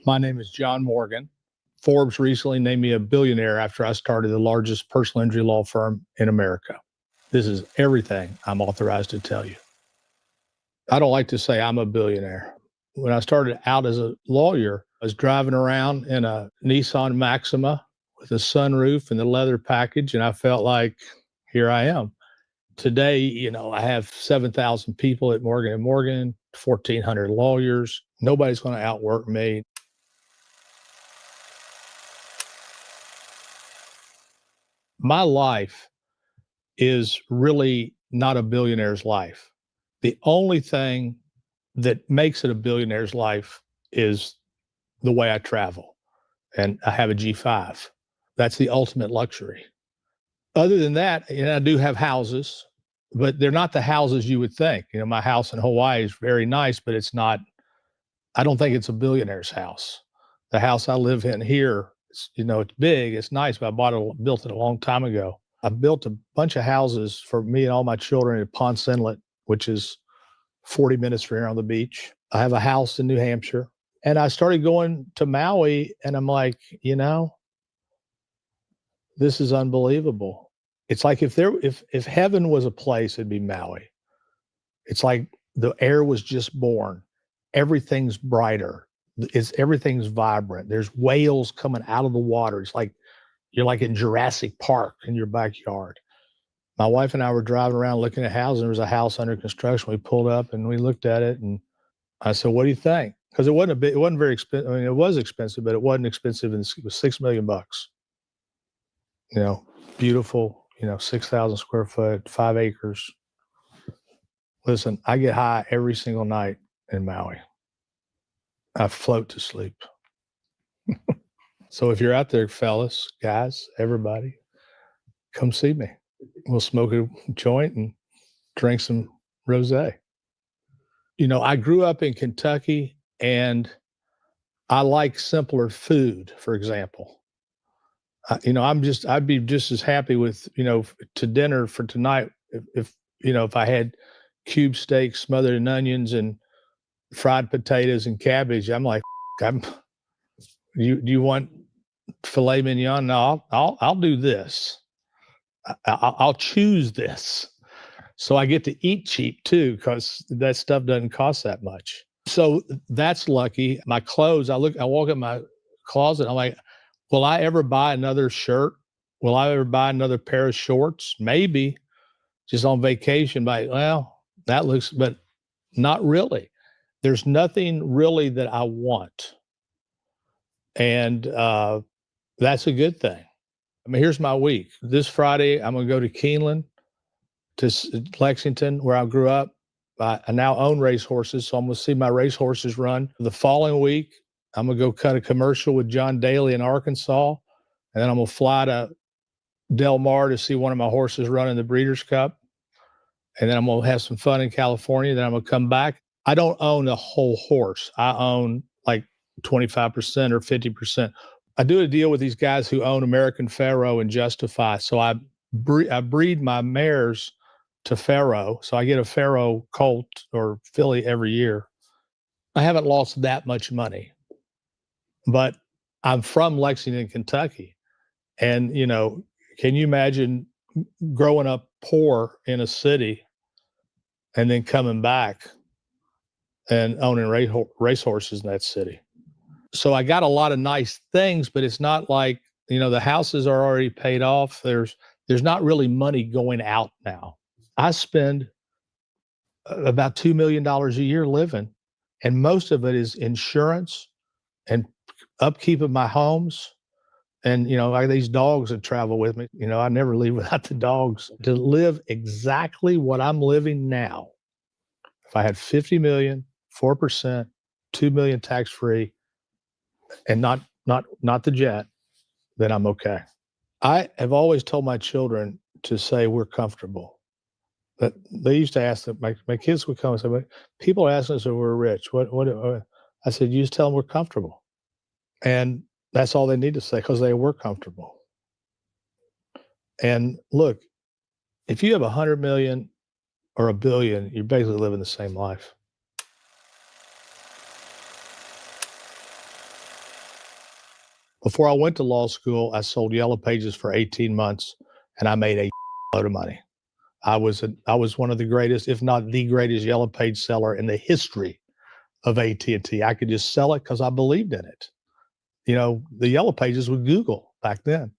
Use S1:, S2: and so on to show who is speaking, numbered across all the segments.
S1: My name is John Morgan. Forbes recently named me a billionaire after I started the largest personal injury law firm in America. This is everything I'm authorized to tell you. I don't like to say I'm a billionaire. When I started out as a lawyer, I was driving around in a Nissan Maxima with a sunroof and the leather package, and I felt like, here I am. Today, I have 7,000 people at Morgan & Morgan, 1,400 lawyers. Nobody's going to outwork me. My life is really not a billionaire's life. The only thing that makes it a billionaire's life is the way I travel. And I have a G5. That's the ultimate luxury. Other than that, I do have houses, but they're not the houses you would think. My house in Hawaii is very nice, but it's not, I don't think it's a billionaire's house. The house I live in here, it's big, it's nice, but built it a long time ago. I built a bunch of houses for me and all my children at Ponce Inlet, which is 40 minutes from here on the beach. I have a house in New Hampshire. And I started going to Maui, and I'm like, this is unbelievable. It's like if heaven was a place, it'd be Maui. It's like the air was just born. Everything's brighter. Everything's vibrant. There's whales coming out of the water. It's like you're like in Jurassic Park in your backyard. My wife and I were driving around looking at houses. There was a house under construction. We pulled up and we looked at it, and I said, "What do you think?" Because it wasn't very expensive. I mean, it was expensive, but it wasn't expensive. And it was $6 million. Beautiful. 6,000 square foot, 5 acres. Listen, I get high every single night in Maui. I float to sleep. So if you're out there, fellas, guys, everybody, come see me. We'll smoke a joint and drink some rosé. I grew up in Kentucky, and I like simpler food, for example. I'd be just as happy with, to dinner for tonight if I had cube steak smothered in onions and fried potatoes and cabbage. I'm like, do you want filet mignon? No, I'll do this. I'll choose this. So I get to eat cheap too, because that stuff doesn't cost that much. So that's lucky. My clothes, I walk in my closet. I'm like, will I ever buy another shirt? Will I ever buy another pair of shorts? Maybe, just on vacation. That looks, but not really. There's nothing really that I want. And that's a good thing. I mean, here's my week. This Friday, I'm going to go to Keeneland, to Lexington, where I grew up. I now own racehorses, so I'm going to see my racehorses run. The following week, I'm going to go cut a commercial with John Daly in Arkansas, and then I'm going to fly to Del Mar to see one of my horses run in the Breeders' Cup, and then I'm going to have some fun in California. Then I'm going to come back. I don't own a whole horse. I own like 25% or 50%. I do a deal with these guys who own American Pharoah and Justify, so I breed my mares to Pharaoh. So I get a Pharaoh colt or filly every year. I haven't lost that much money, but I'm from Lexington, Kentucky. And, can you imagine growing up poor in a city and then coming back and owning racehorses in that city? So I got a lot of nice things, but it's not like, the houses are already paid off. There's not really money going out now. I spend about $2 million a year living, and most of it is insurance and upkeep of my homes. And, I have these dogs that travel with me. I never leave without the dogs. To live exactly what I'm living now, if I had 50 million, 4%, 2 million tax-free, and not the jet, then I'm okay. I have always told my children to say we're comfortable. But they used to ask that my kids would come and say, people are asking us if we're rich. What? I said, you just tell them we're comfortable. And that's all they need to say, because they were comfortable. And look, if you have 100 million or a billion, you're basically living the same life. Before I went to law school, I sold Yellow Pages for 18 months and I made a load of money. I was one of the greatest, if not the greatest, Yellow Page seller in the history of AT&T. I could just sell it because I believed in it. You know, the Yellow Pages with Google back then.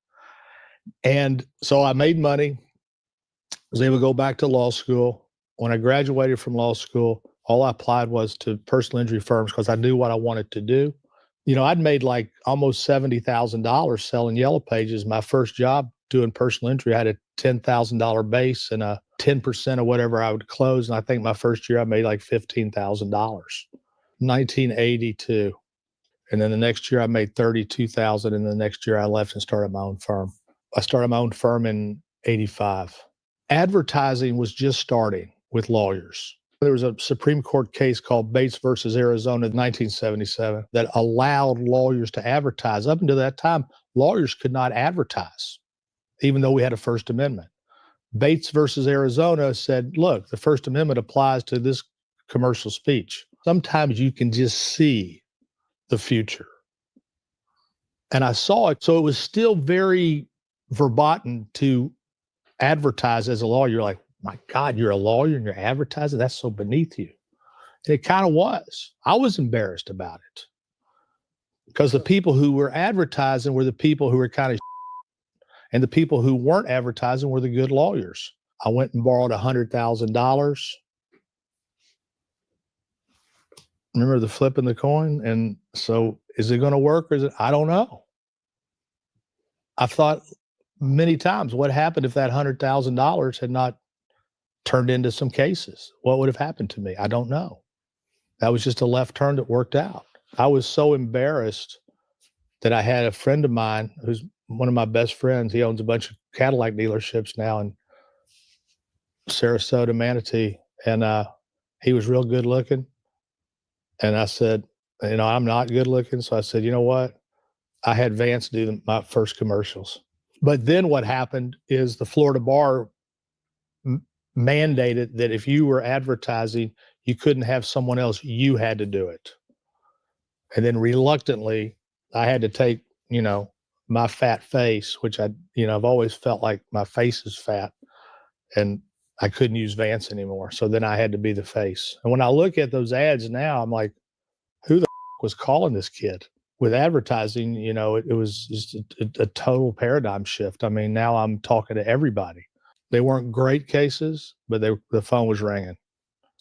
S1: And so I made money, was able to go back to law school. When I graduated from law school, all I applied was to personal injury firms because I knew what I wanted to do. You know, I'd made like almost $70,000 selling Yellow Pages. My first job doing personal injury, I had a $10,000 base and a 10% of whatever I would close. And I think my first year I made like $15,000, 1982. And then the next year I made 32,000. And the next year I left and started my own firm. I started my own firm in 85. Advertising was just starting with lawyers. There was a Supreme Court case called Bates versus Arizona in 1977 that allowed lawyers to advertise. Up until that time, lawyers could not advertise, even though we had a First Amendment. Bates versus Arizona said, look, the First Amendment applies to this commercial speech. Sometimes you can just see the future. And I saw it. So it was still very verboten to advertise as a lawyer. You're like, my God, you're a lawyer and you're advertising? That's so beneath you. And it kind of was. I was embarrassed about it because the people who were advertising were the people who were kind of and the people who weren't advertising were the good lawyers. I went and borrowed $100,000. Remember the flipping the coin? And so is it going to work or is it? I don't know. I thought many times, what happened if that $100,000 had not turned into some cases? What would have happened to me? I don't know. That was just a left turn that worked out. I was so embarrassed that I had a friend of mine who's one of my best friends. He owns a bunch of Cadillac dealerships now in Sarasota, Manatee. And he was real good looking. And I said, you know, I'm not good looking. So I said, you know what? I had Vance do my first commercials. But then what happened is the Florida bar mandated that if you were advertising, you couldn't have someone else. You had to do it. And then reluctantly, I had to take, you know, my fat face, which I've always felt like my face is fat, and I couldn't use Vance anymore. So then I had to be the face. And when I look at those ads now, I'm like, who the was calling this kid? With advertising, you know, it was just a total paradigm shift. I mean, now I'm talking to everybody. They weren't great cases, but the phone was ringing.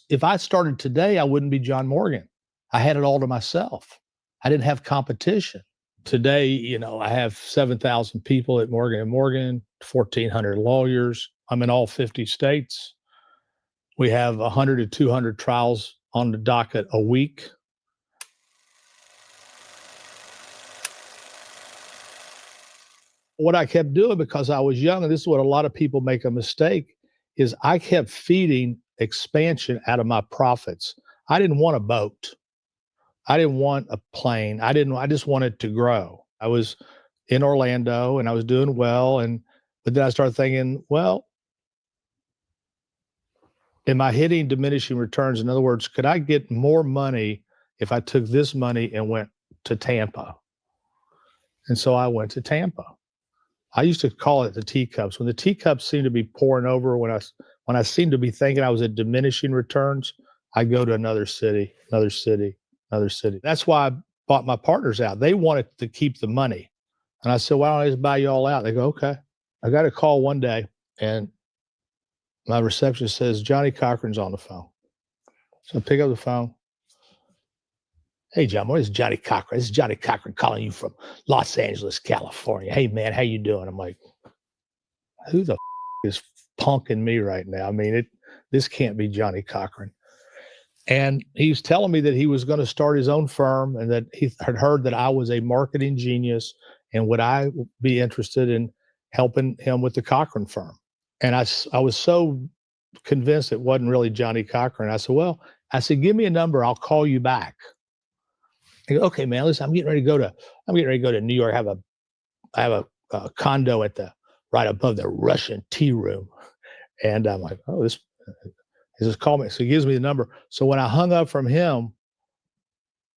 S1: If I started today, I wouldn't be John Morgan. I had it all to myself. I didn't have competition. Today, you know, I have 7,000 people at Morgan & Morgan, 1,400 lawyers. I'm in all 50 states. We have 100 to 200 trials on the docket a week. What I kept doing because I was young, and this is what a lot of people make a mistake, is I kept feeding expansion out of my profits. I didn't want a boat. I didn't want a plane. I just wanted to grow. I was in Orlando and I was doing well. But then I started thinking, well, am I hitting diminishing returns? In other words, could I get more money if I took this money and went to Tampa? And so I went to Tampa. I used to call it the teacups. When the teacups seemed to be pouring over, when I seemed to be thinking I was at diminishing returns, I go to another city. That's why I bought my partners out. They wanted to keep the money. And I said, why don't I just buy you all out? They go, okay. I got a call one day and my receptionist says, Johnny Cochran's on the phone. So I pick up the phone. Hey, John, what is Johnny Cochran? This is Johnny Cochran calling you from Los Angeles, California. Hey, man, how you doing? I'm like, who the is punking me right now? I mean, this can't be Johnny Cochran. And he's telling me that he was going to start his own firm and that he had heard that I was a marketing genius and would I be interested in helping him with the Cochran firm. And I was so convinced it wasn't really Johnny Cochran. I said, give me a number. I'll call you back. I go, okay, man, listen, I'm getting ready to go to New York. I have a condo right above the Russian tea room. And I'm like, oh, he says, call me. So he gives me the number. So when I hung up from him,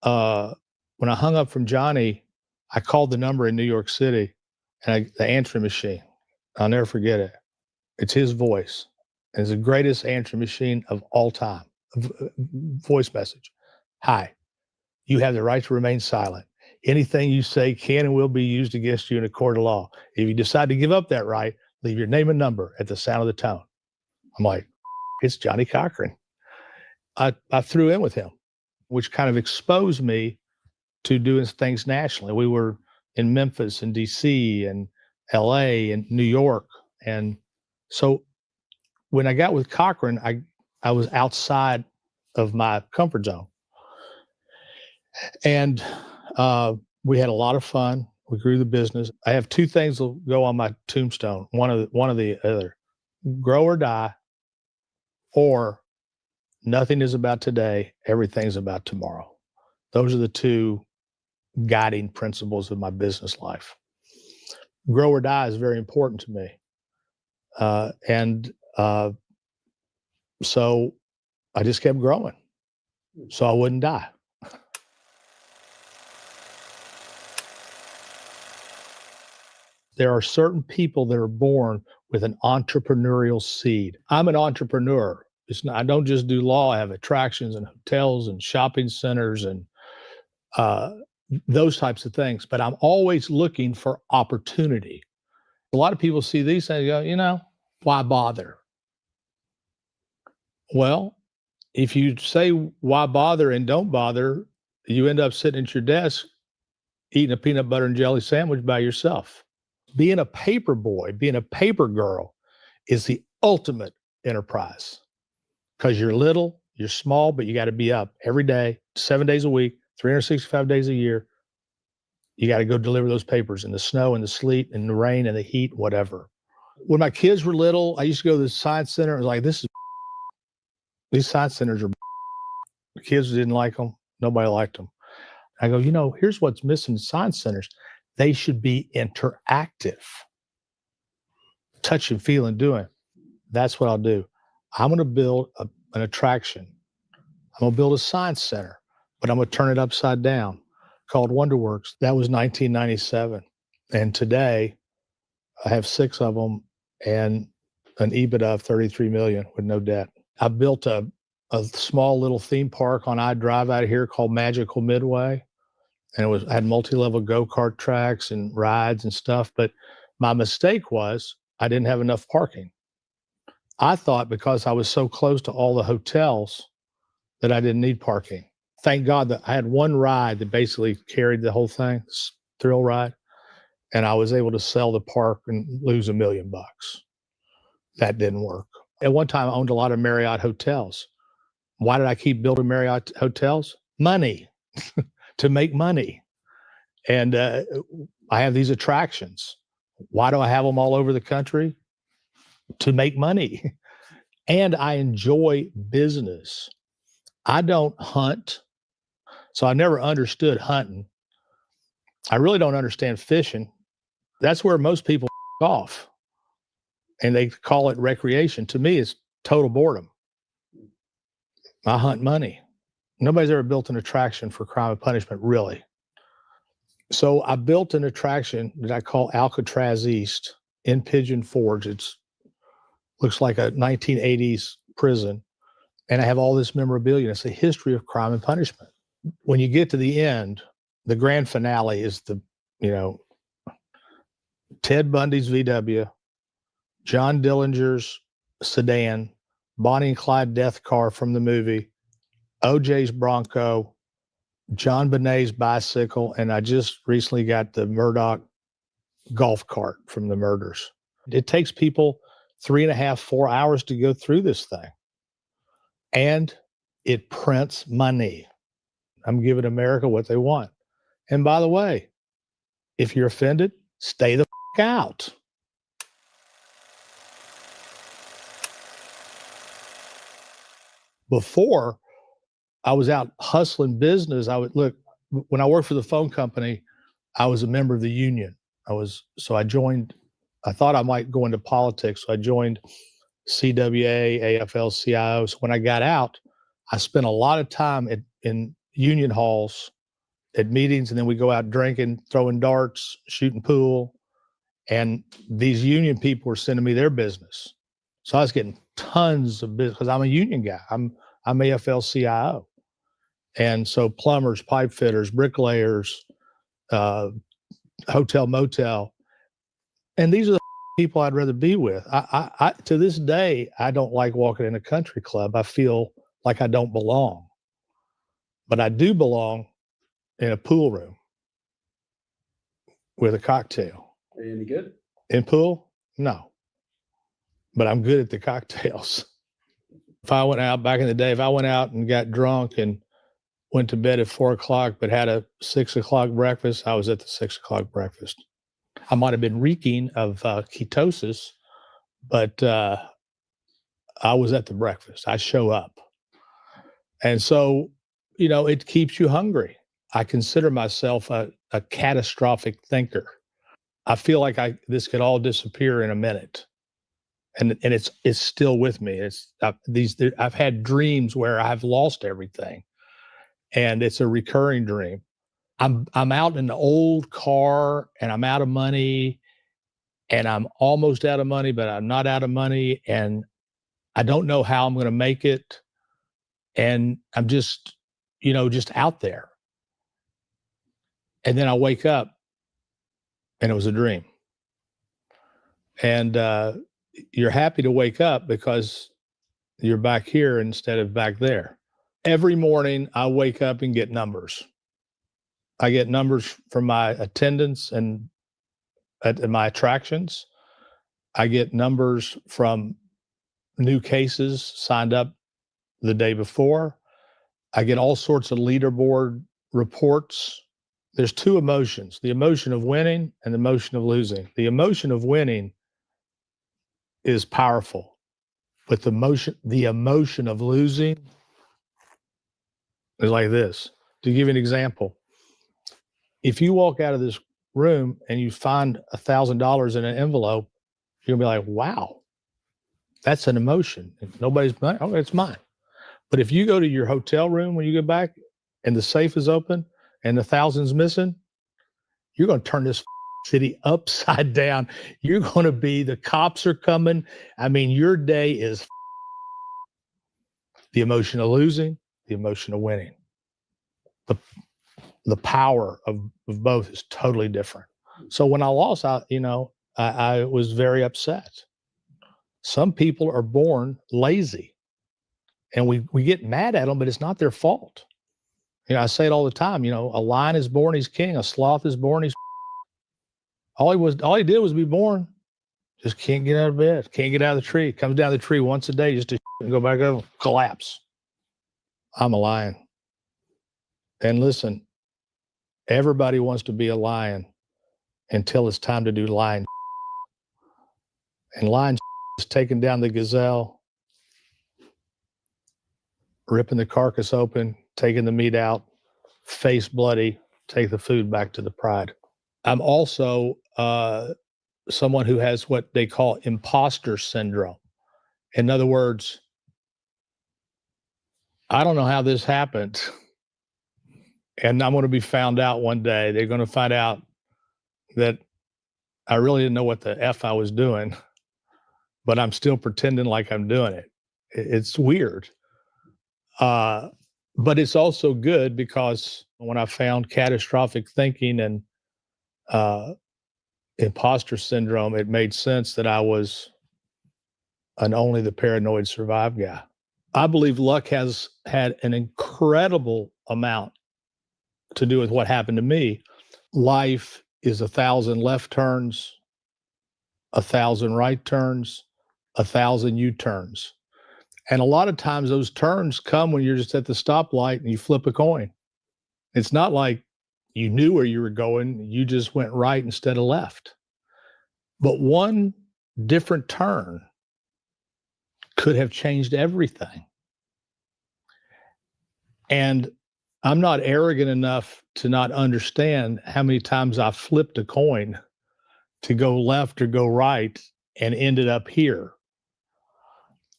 S1: when I hung up from Johnny, I called the number in New York City, and the answering machine, I'll never forget it. It's his voice. It's the greatest answering machine of all time. Voice message. Hi, you have the right to remain silent. Anything you say can and will be used against you in a court of law. If you decide to give up that right, leave your name and number at the sound of the tone. I'm like, it's Johnny Cochran. I threw in with him, which kind of exposed me to doing things nationally. We were in Memphis and DC and LA and New York. And so when I got with Cochran, I was outside of my comfort zone. And we had a lot of fun. We grew the business. I have two things that go on my tombstone, one of the other. Grow or die, or nothing is about today, everything's about tomorrow. Those are the two guiding principles of my business life. Grow or die is very important to me. So I just kept growing so I wouldn't die. There are certain people that are born with an entrepreneurial seed. I'm an entrepreneur. I don't just do law. I have attractions and hotels and shopping centers and those types of things. But I'm always looking for opportunity. A lot of people see these things and go, why bother? Well, if you say why bother and don't bother, you end up sitting at your desk eating a peanut butter and jelly sandwich by yourself. Being a paper boy, being a paper girl is the ultimate enterprise because you're little, you're small, but you got to be up every day, 7 days a week, 365 days a year. You got to go deliver those papers in the snow and the sleet and the rain and the heat, whatever. When my kids were little, I used to go to the science center. I was like, these science centers are the kids didn't like them. Nobody liked them. I go, here's what's missing in science centers. They should be interactive. Touch and feel and doing. That's what I'll do. I'm going to build an attraction. I'm going to build a science center, but I'm going to turn it upside down, called WonderWorks. That was 1997. And today I have 6 of them and an EBITDA of 33 million with no debt. I built a small little theme park on I-Drive out here called Magical Midway. And had multi-level go-kart tracks and rides and stuff. But my mistake was I didn't have enough parking. I thought because I was so close to all the hotels that I didn't need parking. Thank God that I had one ride that basically carried the whole thing, this thrill ride. And I was able to sell the park and lose $1 million. That didn't work. At one time, I owned a lot of Marriott hotels. Why did I keep building Marriott hotels? Money. To make money. And I have these attractions. Why do I have them all over the country? To make money. And I enjoy business. I don't hunt. So I never understood hunting. I really don't understand fishing. That's where most people off. And they call it recreation. To me, it's total boredom. I hunt money. Nobody's ever built an attraction for crime and punishment, really. So I built an attraction that I call Alcatraz East in Pigeon Forge. It's looks like a 1980s prison. And I have all this memorabilia. It's a history of crime and punishment. When you get to the end, the grand finale is Ted Bundy's VW, John Dillinger's sedan, Bonnie and Clyde death car from the movie, OJ's Bronco, John Bonet's bicycle, and I just recently got the Murdoch golf cart from the murders. It takes people 3.5, 4 hours to go through this thing. And it prints money. I'm giving America what they want. And by the way, if you're offended, stay the out. Before, I was out hustling business. When I worked for the phone company, I was a member of the union. I joined, I thought I might go into politics. So I joined CWA, AFL-CIO. So when I got out, I spent a lot of time in union halls at meetings, and then we go out drinking, throwing darts, shooting pool. And these union people were sending me their business. So I was getting tons of business because I'm a union guy. I'm AFL-CIO. And so plumbers, pipe fitters, bricklayers, hotel, motel. And these are the people I'd rather be with. I to this day, I don't like walking in a country club. I feel like I don't belong. But I do belong in a pool room with a cocktail.
S2: Are you any good?
S1: In pool? No. But I'm good at the cocktails. If I went out back in the day, if I went out and got drunk and went to bed at 4:00, but had a 6:00 breakfast, I was at the 6:00 breakfast. I might have been reeking of ketosis, but I was at the breakfast. I show up. And so, it keeps you hungry. I consider myself a catastrophic thinker. I feel like this could all disappear in a minute. And it's still with me. I've had dreams where I've lost everything, and it's a recurring dream. I'm out in an old car, and I'm out of money, and I'm almost out of money, but I'm not out of money, and I don't know how I'm going to make it, and I'm just out there. And then I wake up, and it was a dream. And you're happy to wake up because you're back here instead of back there. Every morning I wake up and get numbers. I get numbers from my attendance and at my attractions. I get numbers from new cases signed up the day before. I get all sorts of leaderboard reports. There's two emotions, the emotion of winning and the emotion of losing. The emotion of winning is powerful, but the emotion of losing is like this. To give you an example, if you walk out of this room and you find $1,000 in an envelope, you're gonna be like, wow, that's an emotion. Nobody's money. Oh, it's mine. But if you go to your hotel room when you go back and the safe is open and the $1,000's missing, you're going to turn this city upside down. You're going to be, the cops are coming. I mean, your day is the emotion of losing, the emotion of winning. The power of both is totally different. So when I lost, I was very upset. Some people are born lazy, and we get mad at them, but it's not their fault. I say it all the time. A lion is born, he's king. A sloth is born, he's all he did was be born. Just can't get out of bed, can't get out of the tree. Comes down the tree once a day just to and go back over, collapse. I'm a lion. And listen, everybody wants to be a lion until it's time to do lion. And lion is taking down the gazelle, ripping the carcass open, taking the meat out, face bloody, take the food back to the pride. I'm also someone who has what they call imposter syndrome. In other words, I don't know how this happened, and I'm going to be found out one day. They're going to find out that I really didn't know what the F I was doing, but I'm still pretending like I'm doing it. It's weird. But it's also good because when I found catastrophic thinking and imposter syndrome, it made sense that I was an only the paranoid survive guy. I believe luck has had an incredible amount to do with what happened to me. Life is 1,000 left turns, 1,000 right turns, 1,000 U-turns. And a lot of times those turns come when you're just at the stoplight and you flip a coin. It's not like you knew where you were going, you just went right instead of left. But one different turn could have changed everything. And I'm not arrogant enough to not understand how many times I flipped a coin to go left or go right and ended up here.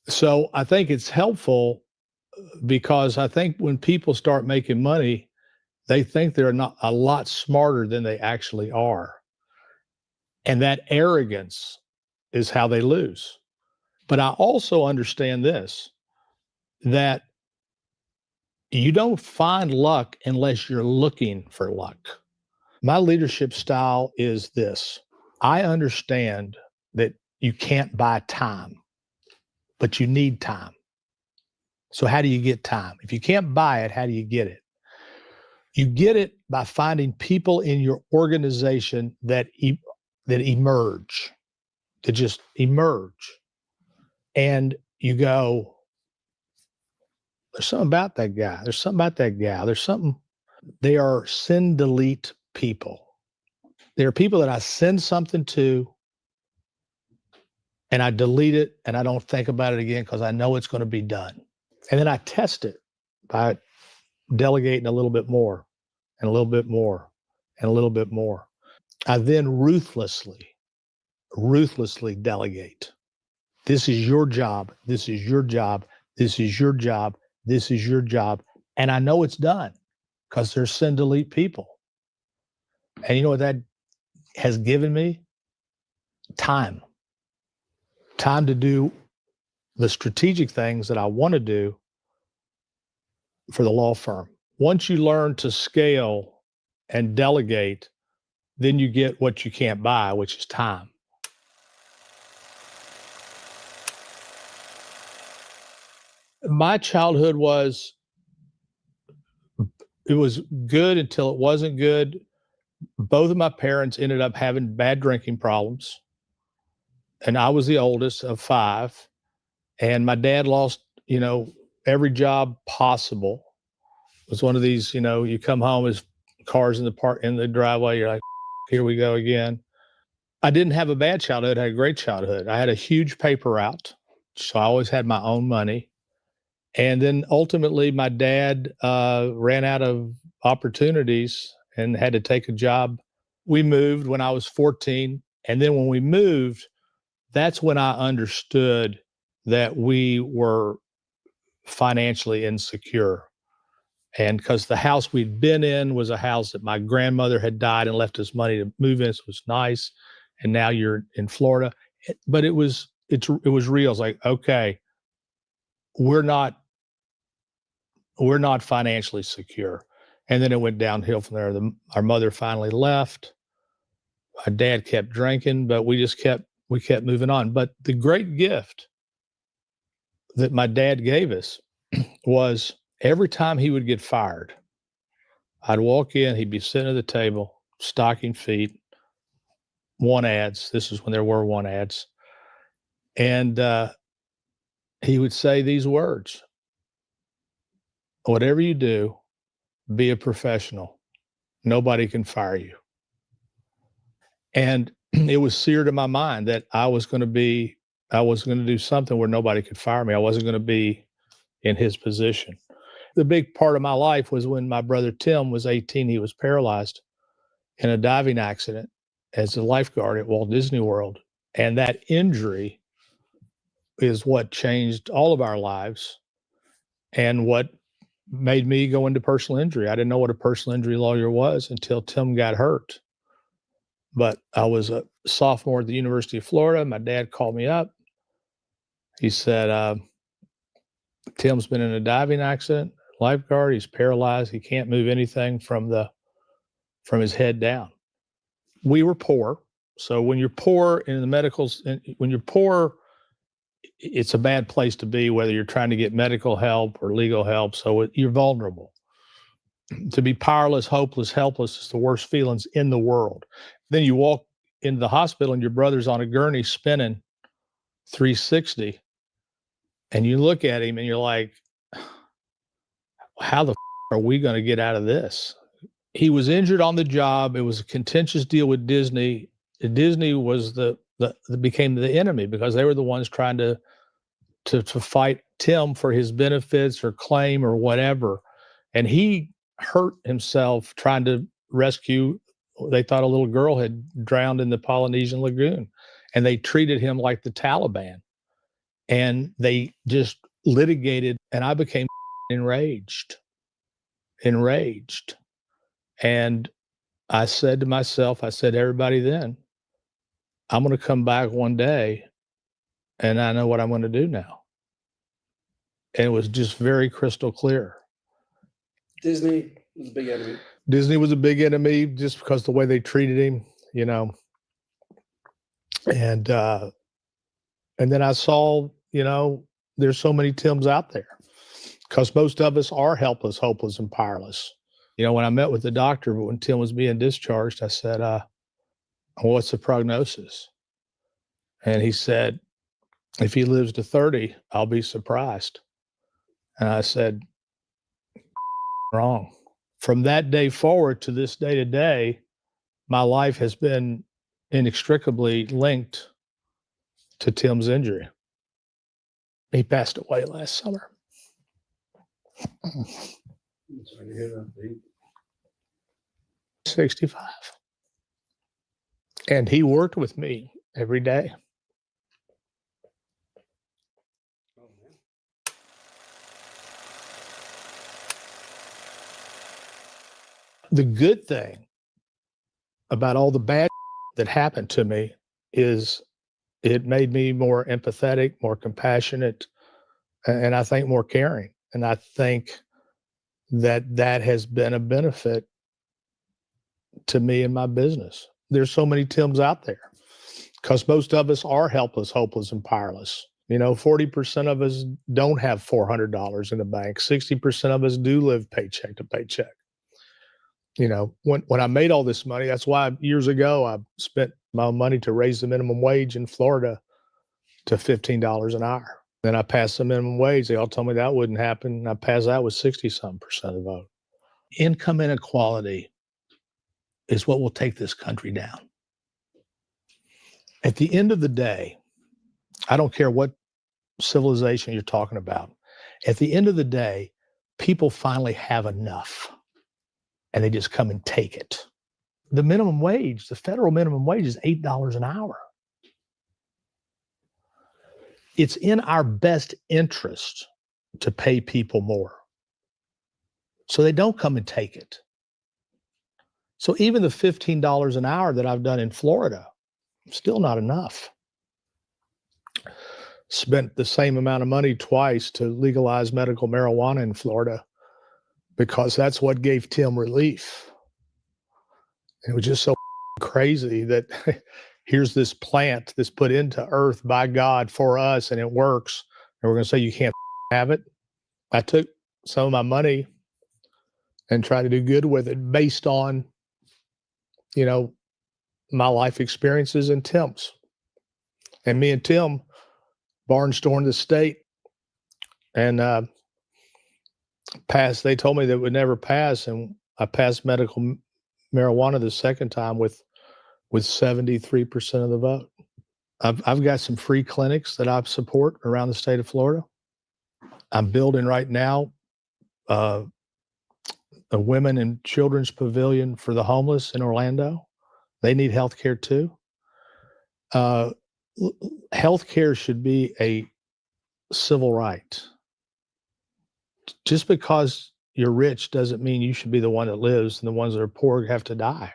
S1: So I think it's helpful because I think when people start making money, They think they're not a lot smarter than they actually are. And that arrogance is how they lose. But I also understand this, that you don't find luck unless you're looking for luck. My leadership style is this. I understand that you can't buy time, but you need time. So how do you get time? If you can't buy it, how do you get it? You get it by finding people in your organization that emerge, that just emerge. And you go, there's something about that guy. There's something about that gal. There's something. They are send delete people. There are people that I send something to and I delete it and I don't think about it again because I know it's going to be done. And then I test it by delegating a little bit more and a little bit more and a little bit more. I then ruthlessly delegate. This is your job. This is your job. This is your job. This is your job. And I know it's done because they're send delete people. And you know what that has given me? Time to do the strategic things that I want to do for the law firm. Once you learn to scale and delegate, then you get what you can't buy, which is time. My childhood was good until it wasn't good. Both of my parents ended up having bad drinking problems. And I was the oldest of 5. And my dad lost, every job possible. It was one of these, you come home, as cars in the driveway, you're like, here we go again. I didn't have a bad childhood. I had a great childhood. I had a huge paper route. So I always had my own money. And then ultimately my dad ran out of opportunities and had to take a job. We moved when I was 14. And then when we moved, that's when I understood that we were financially insecure. And because the house we'd been in was a house that my grandmother had died and left us money to move in, so it was nice. And now you're in Florida. But it was real. It's like, okay, we're not financially secure. And then it went downhill from there. Our mother finally left. My dad kept drinking, but we kept moving on. But the great gift that my dad gave us was every time he would get fired, I'd walk in, he'd be sitting at the table, stocking feet, want ads. This is when there were want ads. And he would say these words: whatever you do, be a professional. Nobody can fire you. And it was seared in my mind that I was going to do something where nobody could fire me. I wasn't going to be in his position. The big part of my life was when my brother Tim was 18, he was paralyzed in a diving accident as a lifeguard at Walt Disney World. And that injury is what changed all of our lives and what made me go into personal injury. I didn't know what a personal injury lawyer was until Tim got hurt. But I was a sophomore at the University of Florida. My dad called me up. He said, Tim's been in a diving accident, lifeguard. He's paralyzed. He can't move anything from his head down. We were poor. So when you're poor in the medicals, when you're poor, it's a bad place to be, whether you're trying to get medical help or legal help. So you're vulnerable. To be powerless, hopeless, helpless is the worst feelings in the world. Then you walk into the hospital and your brother's on a gurney spinning 360. And you look at him and you're like, how the are we going to get out of this? He was injured on the job. It was a contentious deal with Disney. Disney was became the enemy because they were the ones trying to fight Tim for his benefits or claim or whatever. And he hurt himself trying to rescue. They thought a little girl had drowned in the Polynesian lagoon, and they treated him like the Taliban. And they just litigated, and I became enraged. And I said to myself, I said to everybody then, I'm going to come back one day and I know what I'm going to do now. And it was just very crystal clear.
S2: Disney was a big enemy.
S1: Disney was a big enemy just because the way they treated him, you know. And then I saw, you know, there's so many Tims out there because most of us are helpless, hopeless, and powerless. You know, when I met with the doctor, but when Tim was being discharged, I said, what's the prognosis? And he said, if he lives to 30, I'll be surprised. And I said, wrong. From that day forward to this day today, my life has been inextricably linked to Tim's injury. He passed away last summer.
S2: I'm sorry to hear that, Pete.
S1: 65. And he worked with me every day.
S2: Oh, man.
S1: The good thing about all the bad that happened to me is it made me more empathetic, more compassionate, and I think more caring. And I think that has been a benefit to me and my business. There's so many Tims out there because most of us are helpless, hopeless, and powerless. You know, 40% of us don't have $400 in the bank. 60% of us do live paycheck to paycheck. You know, when I made all this money, that's why years ago I spent my own money to raise the minimum wage in Florida to $15 an hour. Then I passed the minimum wage. They all told me that wouldn't happen. And I passed that with 60-something percent of the vote. Income inequality is what will take this country down. At the end of the day, I don't care what civilization you're talking about. At the end of the day, people finally have enough and they just come and take it. The minimum wage, the federal minimum wage is $8 an hour. It's in our best interest to pay people more so they don't come and take it. So even the $15 an hour that I've done in Florida, still not enough. Spent the same amount of money twice to legalize medical marijuana in Florida because that's what gave Tim relief. It was just so crazy that here's this plant that's put into earth by God for us and it works. And we're going to say you can't have it. I took some of my money and tried to do good with it based on, you know, my life experiences and Tim's. And me and Tim barnstormed the state and passed. They told me that it would never pass, and I passed medical marijuana the second time with 73% of the vote. I've got some free clinics that I support around the state of Florida. I'm building right now a women and children's pavilion for the homeless in Orlando. They need health care too. Health care should be a civil right. Just because you're rich doesn't mean you should be the one that lives and the ones that are poor have to die.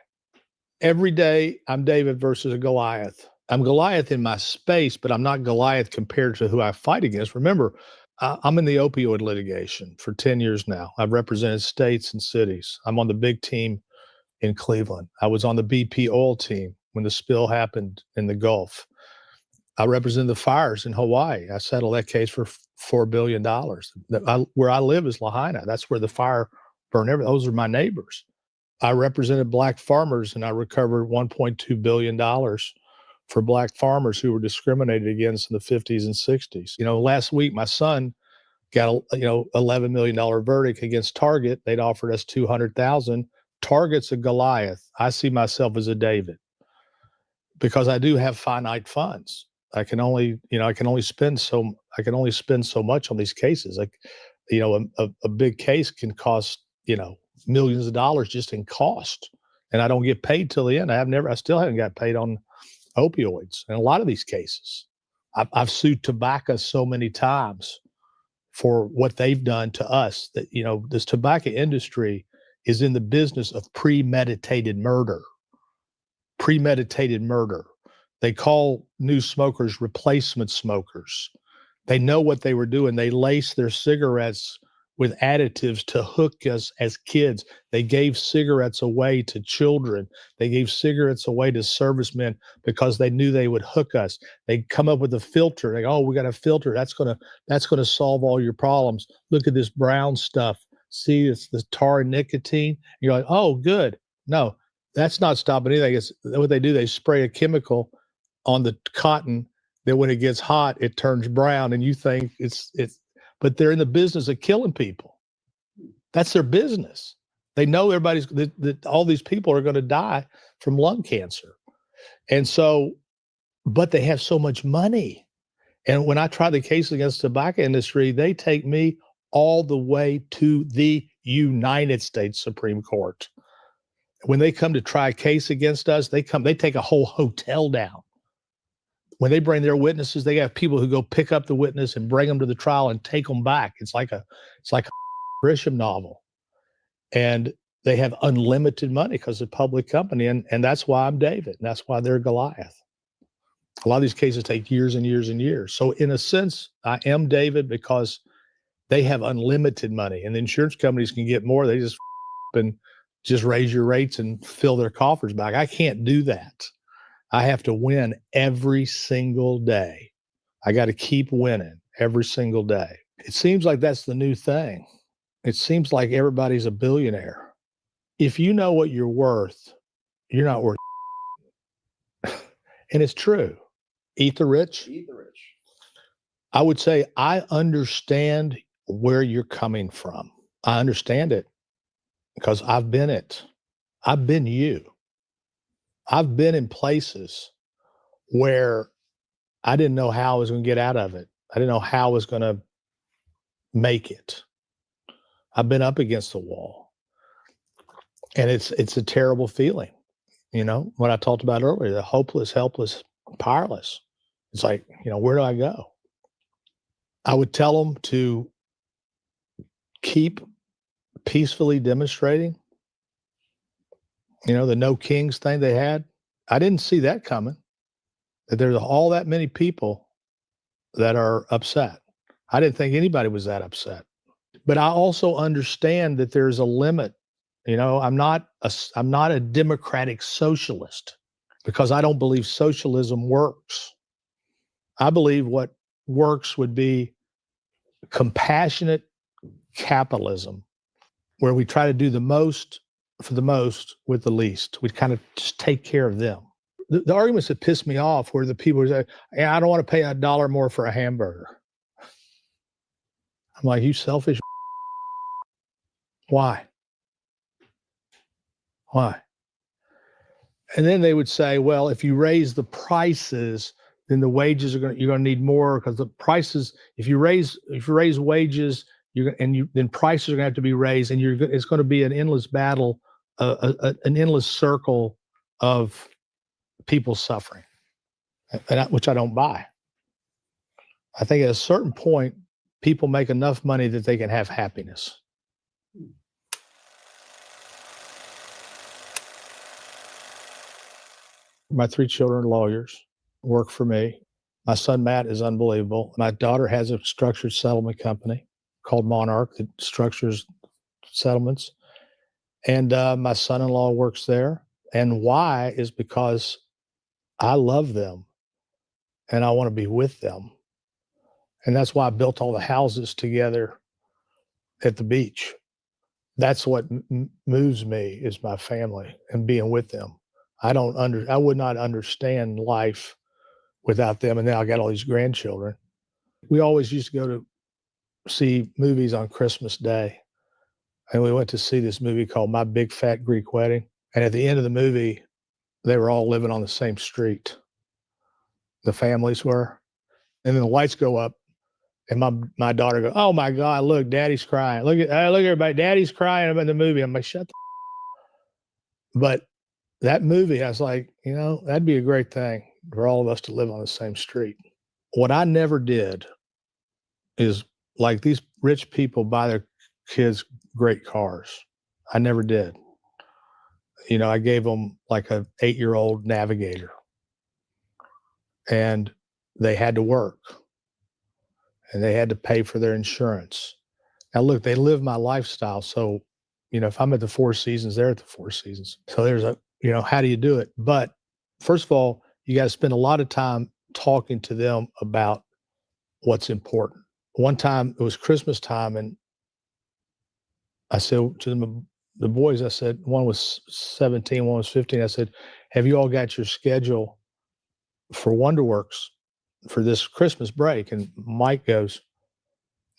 S1: Every day I'm David versus a Goliath. I'm Goliath in my space, but I'm not Goliath compared to who I fight against. Remember, I'm in the opioid litigation for 10 years now. I've represented states and cities. I'm on the big team in Cleveland. I was on the BP oil team when the spill happened in the Gulf. I represent the fires in Hawaii. I settled that case for $4 billion. Where I live is Lahaina. That's where the fire burned everything. Those are my neighbors. I represented Black farmers, and I recovered $1.2 billion for Black farmers who were discriminated against in the 50s and 60s. You know, last week, my son got a $11 million verdict against Target. They'd offered us $200,000. Target's a Goliath. I see myself as a David because I do have finite funds. I can only spend so much on these cases. Like, you know, a big case can cost, you know, millions of dollars just in cost, and I don't get paid till the end. I still haven't got paid on opioids in a lot of these cases. I've sued tobacco so many times for what they've done to us that, you know, this tobacco industry is in the business of premeditated murder. Premeditated murder. They call new smokers replacement smokers. They know what they were doing. They laced their cigarettes with additives to hook us as kids. They gave cigarettes away to children. They gave cigarettes away to servicemen because they knew they would hook us. They come up with a filter. They go, oh, we got a filter. That's gonna solve all your problems. Look at this brown stuff. See, it's the tar and nicotine. You're like, oh, good. No, that's not stopping anything. It's what they do. They spray a chemical on the cotton that when it gets hot, it turns brown, and you think it's. But they're in the business of killing people. That's their business. They know that all these people are going to die from lung cancer, and so, but they have so much money. And when I try the case against the tobacco industry, they take me all the way to the United States Supreme Court. When they come to try a case against us, they take a whole hotel down. When they bring their witnesses, they have people who go pick up the witness and bring them to the trial and take them back. It's like a Grisham novel. And they have unlimited money because it's a public company. And that's why I'm David. And that's why they're Goliath. A lot of these cases take years and years and years. So in a sense, I am David because they have unlimited money, and the insurance companies can get more. They just raise your rates and fill their coffers back. I can't do that. I have to win every single day. I got to keep winning every single day. It seems like that's the new thing. It seems like everybody's a billionaire. If you know what you're worth, you're not worth. And it's true. Eat the rich.
S2: Eat the rich.
S1: I would say I understand where you're coming from. I understand it because I've been it. I've been you. I've been in places where I didn't know how I was going to get out of it. I didn't know how I was going to make it. I've been up against the wall. And it's a terrible feeling. You know, what I talked about earlier, the hopeless, helpless, powerless. It's like, where do I go? I would tell them to keep peacefully demonstrating. The no kings thing they had. I didn't see that coming. That there's all that many people that are upset. I didn't think anybody was that upset. But I also understand that there's a limit. I'm not a democratic socialist because I don't believe socialism works. I believe what works would be compassionate capitalism, where we try to do the most for the most with the least. We kind of just take care of them. The arguments that piss me off were the people who say, "Yeah, I don't want to pay $1 more for a hamburger." I'm like, you selfish. Why? Why? And then they would say, well, if you raise the prices, then the wages you're going to need more because the prices, if you raise wages, then prices are going to have to be raised, and it's going to be an endless battle, an endless circle of people suffering, which I don't buy. I think at a certain point, people make enough money that they can have happiness. My 3 children are lawyers, work for me. My son, Matt, is unbelievable. My daughter has a structured settlement company called Monarch that structures settlements. And my son-in-law works there. And why is because I love them and I want to be with them. And that's why I built all the houses together at the beach. That's what moves me is my family and being with them. I would not understand life without them. And now I got all these grandchildren. We always used to go to see movies on Christmas Day. And we went to see this movie called My Big Fat Greek Wedding. And at the end of the movie, they were all living on the same street. The families were. And then the lights go up. And my daughter goes, "Oh my God, look, Daddy's crying. Look everybody, Daddy's crying about the movie." I'm like, shut the But that movie, I was like, that'd be a great thing for all of us to live on the same street. What I never did is like these rich people buy their kids great cars. I never did. You know, I gave them like a 8-year-old Navigator, and they had to work, and they had to pay for their insurance. Now, look, they live my lifestyle. So, you know, if I'm at the Four Seasons, they're at the Four Seasons. So there's a, you know, how do you do it? But first of all, you got to spend a lot of time talking to them about what's important. One time it was Christmas time, and I said to them, the boys, I said, one was 17, one was 15. I said, have you all got your schedule for WonderWorks for this Christmas break? And Mike goes,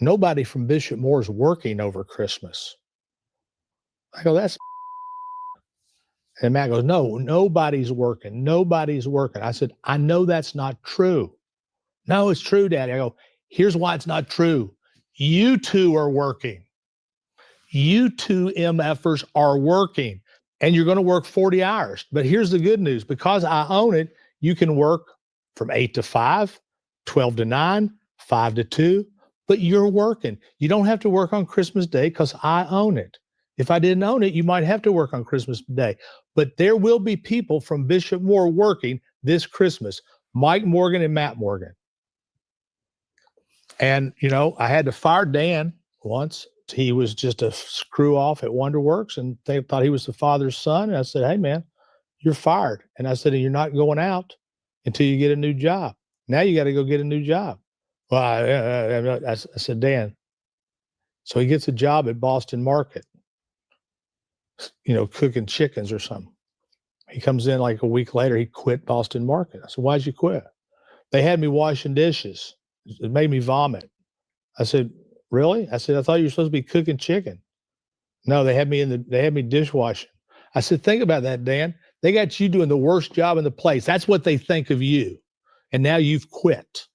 S1: nobody from Bishop Moore is working over Christmas. I go, that's. And Matt goes, no, nobody's working. Nobody's working. I said, I know that's not true. No, it's true, Daddy. I go, here's why it's not true. You two are working. You two MFers are working, and you're going to work 40 hours. But here's the good news. Because I own it, you can work from 8 to 5, 12 to 9, 5 to 2, but you're working. You don't have to work on Christmas Day because I own it. If I didn't own it, you might have to work on Christmas Day. But there will be people from Bishop Moore working this Christmas, Mike Morgan and Matt Morgan. And, you know, I had to fire Dan once. He was just a screw off at WonderWorks, and they thought he was the father's son. And I said, hey, man, you're fired. And I said, you're not going out until you get a new job. Now you got to go get a new job. Well, I said, Dan. So he gets a job at Boston Market, you know, cooking chickens or something. He comes in like a week later, he quit Boston Market. I said, why'd you quit? They had me washing dishes. It made me vomit. I said, really? I said, I thought you were supposed to be cooking chicken. No, they had me dishwashing. I said, think about that, Dan. They got you doing the worst job in the place. That's what they think of you. And now you've quit.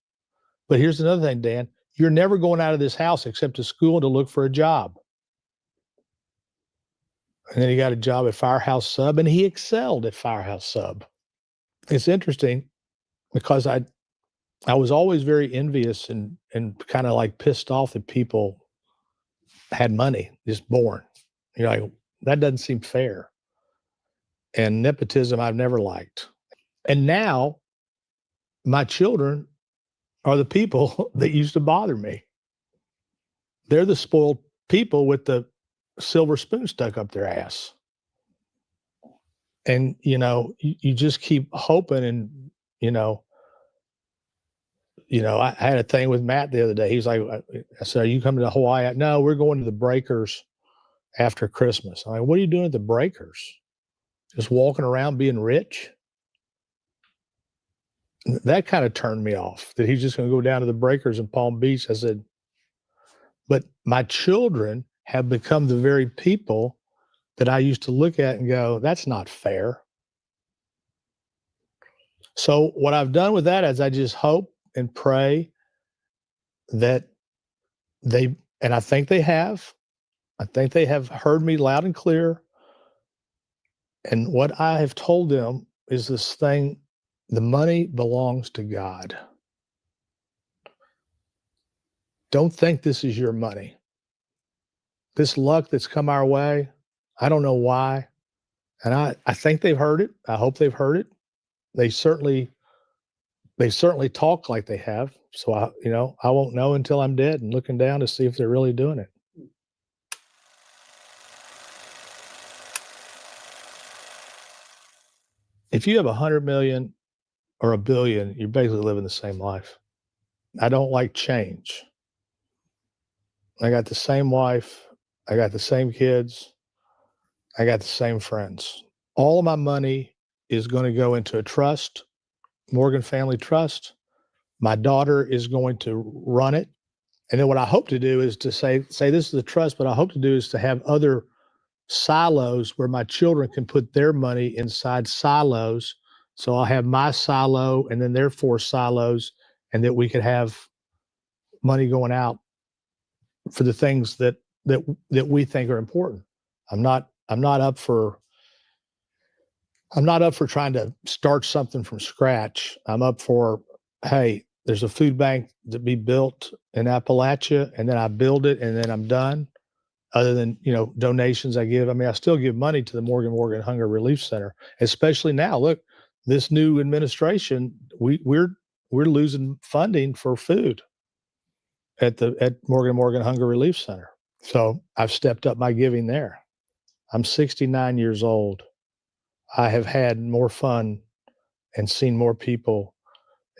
S1: But here's another thing, Dan. You're never going out of this house except to school to look for a job. And then he got a job at Firehouse Sub, and he excelled at Firehouse Sub. It's interesting because I was always very envious and kind of like pissed off that people had money just born. You're like, that doesn't seem fair. And nepotism I've never liked. And now my children are the people that used to bother me. They're the spoiled people with the silver spoon stuck up their ass. And, you know, you just keep hoping. And, you know, I had a thing with Matt the other day. He's like, I said, are you coming to Hawaii? No, we're going to the Breakers after Christmas. I'm like, what are you doing at the Breakers? Just walking around being rich? That kind of turned me off, that he's just going to go down to the Breakers in Palm Beach. I said, but my children have become the very people that I used to look at and go, that's not fair. So what I've done with that is I just hope and pray that they, and I think they have heard me loud and clear. And what I have told them is this thing, the money belongs to God. Don't think this is your money. This luck that's come our way, I don't know why. And I think they've heard it. I hope they've heard it. They certainly talk like they have. So I won't know until I'm dead and looking down to see if they're really doing it. If you have 100 million or 1 billion, you're basically living the same life. I don't like change. I got the same wife. I got the same kids. I got the same friends. All of my money is going to go into a trust, Morgan Family Trust. My daughter is going to run it. And then what I hope to do is to say this is a trust, but I hope to do is to have other silos where my children can put their money inside silos. So I'll have my silo and then their 4 silos, and that we could have money going out for the things that we think are important. I'm not up for trying to start something from scratch. I'm up for, hey, there's a food bank to be built in Appalachia, and then I build it and then I'm done. other than, donations I give. I mean, I still give money to the Morgan Hunger Relief Center, especially now. Look, this new administration, we're losing funding for food at Morgan Hunger Relief Center. So I've stepped up my giving there. I'm 69 years old. I have had more fun and seen more people,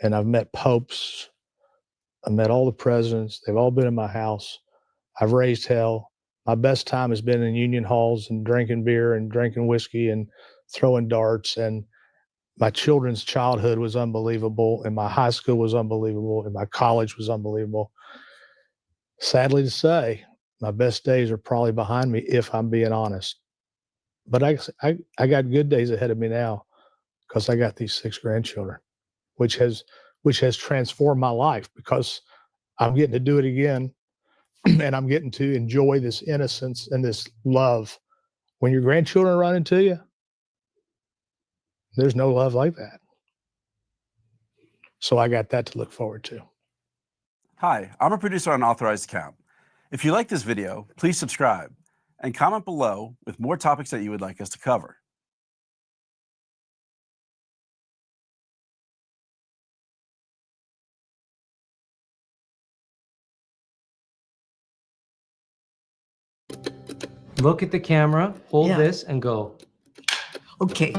S1: and I've met popes. I met all the presidents. They've all been in my house. I've raised hell. My best time has been in union halls and drinking beer and drinking whiskey and throwing darts. And my children's childhood was unbelievable, and my high school was unbelievable, and my college was unbelievable. Sadly to say, my best days are probably behind me, if I'm being honest. But I got good days ahead of me now, because I got these 6 grandchildren, which has transformed my life, because I'm getting to do it again. And I'm getting to enjoy this innocence and this love. When your grandchildren run into you, there's no love like that. So I got that to look forward to.
S3: Hi, I'm a producer on Authorized Account. If you like this video, please subscribe and comment below with more topics that you would like us to cover.
S4: Look at the camera, hold
S5: Yeah.
S4: this and go.
S5: Okay.